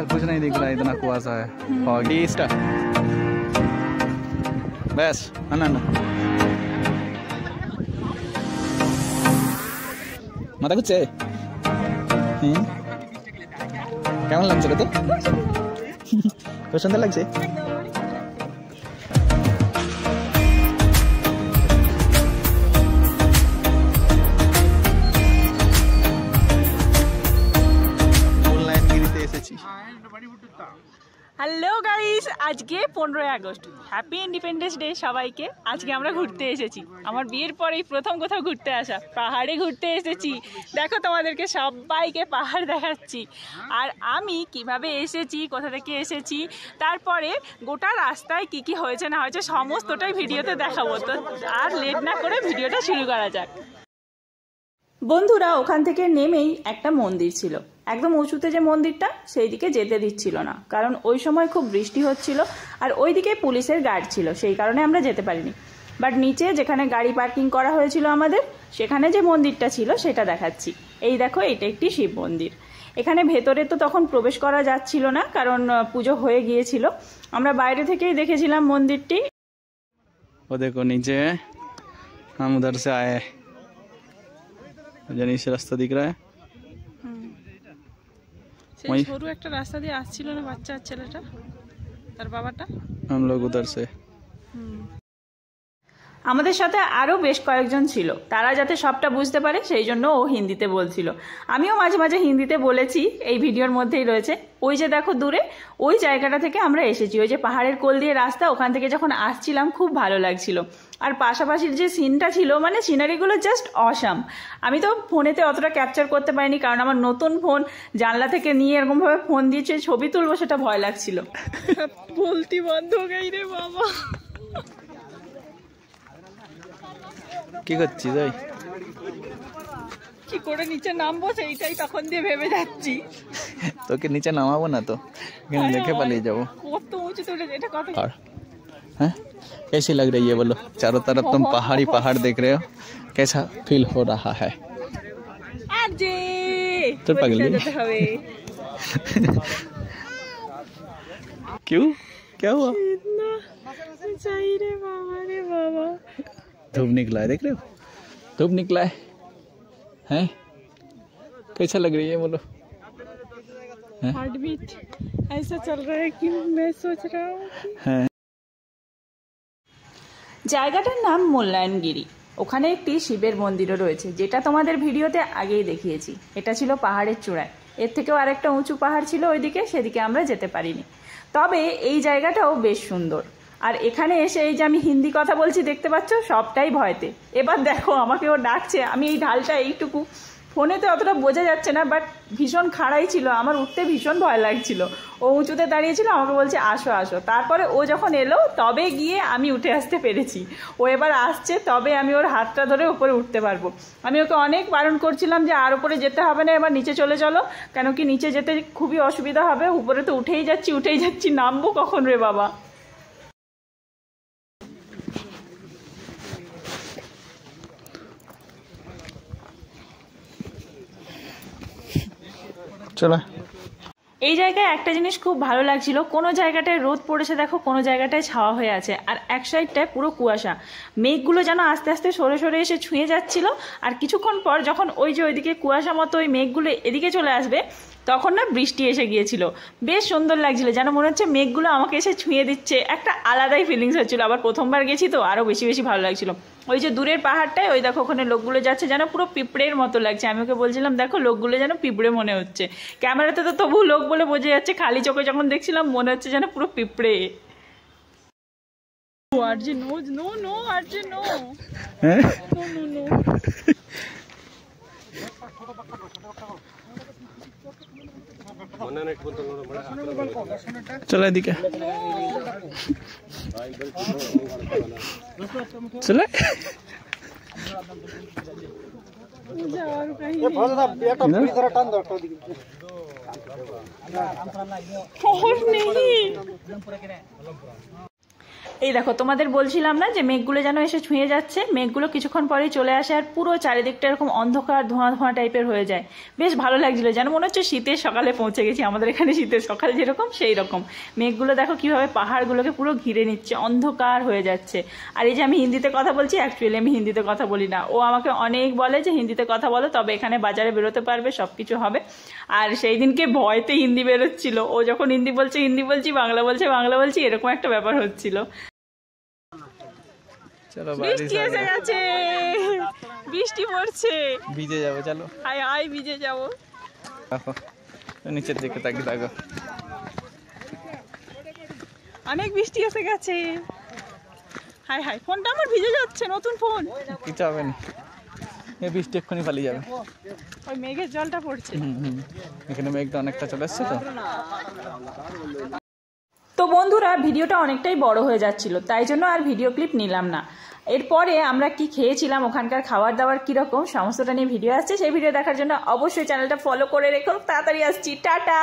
इधर कुछ नहीं दिख रहा है, इतना कुआसा है। फॉगी स्टार बस ना माता कुछ কেমন লাগছে রে? তো খুব সুন্দর লাগছে। হ্যালো গাইস, আজকে 15ই আগস্ট, হ্যাপি ইন্ডিপেন্ডেন্স ডে সবাইকে। আজকে আমরা ঘুরতে এসেছি, আমার বিয়ের পরেই প্রথম কোথাও ঘুরতে আসা, পাহাড়ে ঘুরতে এসেছি। দেখো তোমাদেরকে সবাইকে পাহাড় দেখাচ্ছি, আর আমি কিভাবে এসেছি, কোথা থেকে এসেছি, তারপরে গোটা রাস্তায় কি কি হয়েছে না হয়েছে সমস্তটাই ভিডিওতে দেখাবো। তো আর লেট না করে ভিডিওটা শুরু করা যাক। বন্ধুরা, ওখান থেকে নেমেই একটা মন্দির ছিল, একদম উঁচুতে যে মন্দিরটা, সেই দিকে যেতে দিচ্ছিল না, কারণ ওই সময় খুব বৃষ্টি হচ্ছিল আর ওইদিকে পুলিশের গার্ড ছিল, সেই কারণে আমরা যেতে পারিনি। বাট নিচে যেখানে গাড়ি পার্কিং করা হয়েছিল আমাদের, সেখানে যে মন্দিরটা ছিল সেটা দেখাচ্ছি। এই দেখো, এটা একটি শিব মন্দির। এখানে ভেতরে তো তখন প্রবেশ করা যাচ্ছিল না, কারণ পুজো হয়ে গিয়েছিল। আমরা বাইরে থেকেই দেখেছিলাম মন্দিরটি। ও দেখো নিচে, हम उधर से आए, জানিস রাস্তা দিক রা সেই সরু একটা রাস্তা দিয়ে আসছিল না বাচ্চা ছেলেটা, তার বাবাটা। हम लोग उधर से। আমাদের সাথে আরও বেশ কয়েকজন ছিল, তারা যাতে সবটা বুঝতে পারে সেই জন্য ও হিন্দিতে বলছিল। আমিও মাঝে মাঝে হিন্দিতে বলেছি, এই ভিডিওর মধ্যেই রয়েছে। ওই যে দেখো দূরে, ওই জায়গাটা থেকে আমরা এসেছি। ওই যে পাহাড়ের কোল দিয়ে রাস্তা, ওখান থেকে যখন আসছিলাম খুব ভালো লাগছিল। আর পাশাপাশির যে সিনটা ছিল, মানে সিনারিগুলো জাস্ট অসাম। আমি তো ফোনেতে অতটা ক্যাপচার করতে পারিনি, কারণ আমার নতুন ফোন, জানলা থেকে নিয়ে এরকমভাবে ফোন দিয়েছে ছবি তুলবো, সেটা ভয় লাগছিল। বলতি বন্ধ গাই রে বাবা। কি করছিস? ওই কি করে নিচে নামবো সেইটাই তখন দিয়ে ভেবে যাচ্ছি। তোকে নিচে নামাবো না তো, এখানে দেখে পালিয়ে যাবো। কত উঁচুতে উঠেছে এটা, কত। हैं कैसी लग रही है बोलो? चारों तरफ तुम पहाड़ी पहाड़ देख रहे हो, कैसा फील हो रहा है? तो पगली क्यों, क्या हुआ? रे बाबा, धूप निकला है, देख रहे हो? धूप निकला है, हैं? कैसा लग रही है बोलो? हार्ट बीट ऐसा चल रहा है कि मैं सोच रहा हूँ हैं। জায়গাটার নাম মূল্যায়নগিরি। ওখানে একটি শিবের মন্দিরও রয়েছে, যেটা তোমাদের ভিডিওতে আগেই দেখিয়েছি। এটা ছিল পাহাড়ের চূড়ায়, এর থেকেও আরেকটা উঁচু পাহাড় ছিল ওইদিকে, সেদিকে আমরা যেতে পারিনি। তবে এই জায়গাটাও বেশ সুন্দর। আর এখানে এসে এই যে আমি হিন্দি কথা বলছি দেখতে পাচ্ছ, সবটাই ভয়তে। এবার দেখো আমাকে ও ডাকছে, আমি এই ঢালটা এইটুকু, ফোনেতে অতটা বোঝা যাচ্ছে না, বাট ভীষণ খাড়াই ছিল, আমার উঠতে ভীষণ ভয় লাগছিল। ও উঁচুতে দাঁড়িয়েছিল, আমাকে বলছে আসো আসো। তারপরে ও যখন এলো তবে গিয়ে আমি উঠে আসতে পেরেছি। ও এবার আসছে, তবে আমি ওর হাতটা ধরে উপরে উঠতে পারবো। আমি ওকে অনেক বারণ করছিলাম যে আর উপরে যেতে হবে না, এবার নিচে চলে চলো, কেন কি নিচে যেতে খুবই অসুবিধা হবে। উপরে তো উঠেই যাচ্ছি, নামবো কখন রে বাবা। চলো। এই জায়গায় একটা জিনিস খুব ভালো লাগছিল, কোনো জায়গাটায় রোদ পড়েছে দেখো, কোনো জায়গাটায় ছাওয়া হয়ে আছে, আর এক সাইডটায় পুরো কুয়াশা। মেঘগুলো যেন আস্তে আস্তে সরে সরে এসে ছুঁয়ে যাচ্ছিল। আর কিছুক্ষণ পর যখন ওই যে ওইদিকে কুয়াশা মতো ওই মেঘগুলো এদিকে চলে আসবে, তখন না বৃষ্টি এসে গিয়েছিল। বেশ সুন্দর লাগছিল, যেন মনে হচ্ছে মেঘগুলো আমাকে এসে ছুঁয়ে দিচ্ছে। একটা আলাদাই ফিলিংস হচ্ছিল। আবার প্রথমবার গেছি তো আরও বেশি বেশি ভালো লাগছিল। ওই যে দূরের পাহাড়টায়, ওই দেখো ওখানে লোকগুলো যাচ্ছে, যেন পুরো পিঁপড়ের মতো লাগছে। আমি ওকে বলছিলাম দেখো লোকগুলো যেন পিঁপড়ে মনে হচ্ছে। ক্যামেরাতে তো তবু লোক বলে বোঝা যাচ্ছে, খালি চোখে যখন দেখছিলাম মনে হচ্ছে যেন পুরো পিঁপড়ে। चलो एदिके चले এই দেখো তোমাদের বলছিলাম না যে মেঘগুলো যেন এসে ছুঁয়ে যাচ্ছে, মেঘগুলো কিছুক্ষণ পরেই চলে আসে আর পুরো চারিদিকটা এরকম অন্ধকার ধোঁয়া ধোঁয়া টাইপের হয়ে যায়। বেশ ভালো লাগছিল, যেন মনে হচ্ছে শীতের সকালে পৌঁছে গেছি। আমাদের এখানে শীতের সকাল যেরকম সেই রকম মেঘগুলো দেখো কিভাবে পাহাড়গুলোকে পুরো ঘিরে নিচ্ছে, অন্ধকার হয়ে যাচ্ছে। আর এই যে আমি হিন্দিতে কথা বলছি, অ্যাকচুয়ালি আমি হিন্দিতে কথা বলি না। ও আমাকে অনেক বলে যে হিন্দিতে কথা বলো, তবে এখানে বাজারে বেরোতে পারবে, সব কিছু হবে। আর সেই দিনকে ভয়তে হিন্দি বেরোচ্ছিল, ও যখন হিন্দি বলছে হিন্দি বলছি, বাংলা বলছে বাংলা বলছি, এরকম একটা ব্যাপার হচ্ছিল। চলো বৃষ্টি এসে গেছে, বৃষ্টি পড়ছে, ভিজে যাবো। চলো হাই হাই ভিজে যাবো। দেখো নিচের দিকে তাকিয়ে দেখো, অনেক বৃষ্টি এসে গেছে। হাই হাই, ফোনটা আমার ভিজে যাচ্ছে, নতুন ফোন। কিছু হবে না, এই বৃষ্টি এক্ষুনি পালিয়ে যাবে। ওই মেঘের জলটা পড়ছে। এখানে মেঘটা অনেকটা চলে এসছে তো। তো বন্ধুরা, ভিডিওটা অনেকটাই বড় হয়ে যাচ্ছিল, তাই জন্য আর ভিডিও ক্লিপ নিলাম না। এরপরে আমরা কি খেয়েছিলাম, ওখানকার খাবার দাবার কিরকম, সমস্তটা নিয়ে ভিডিও আসছে। সেই ভিডিও দেখার জন্য অবশ্যই চ্যানেলটা ফলো করে রেখো। তাড়াতাড়ি আসছি, টাটা।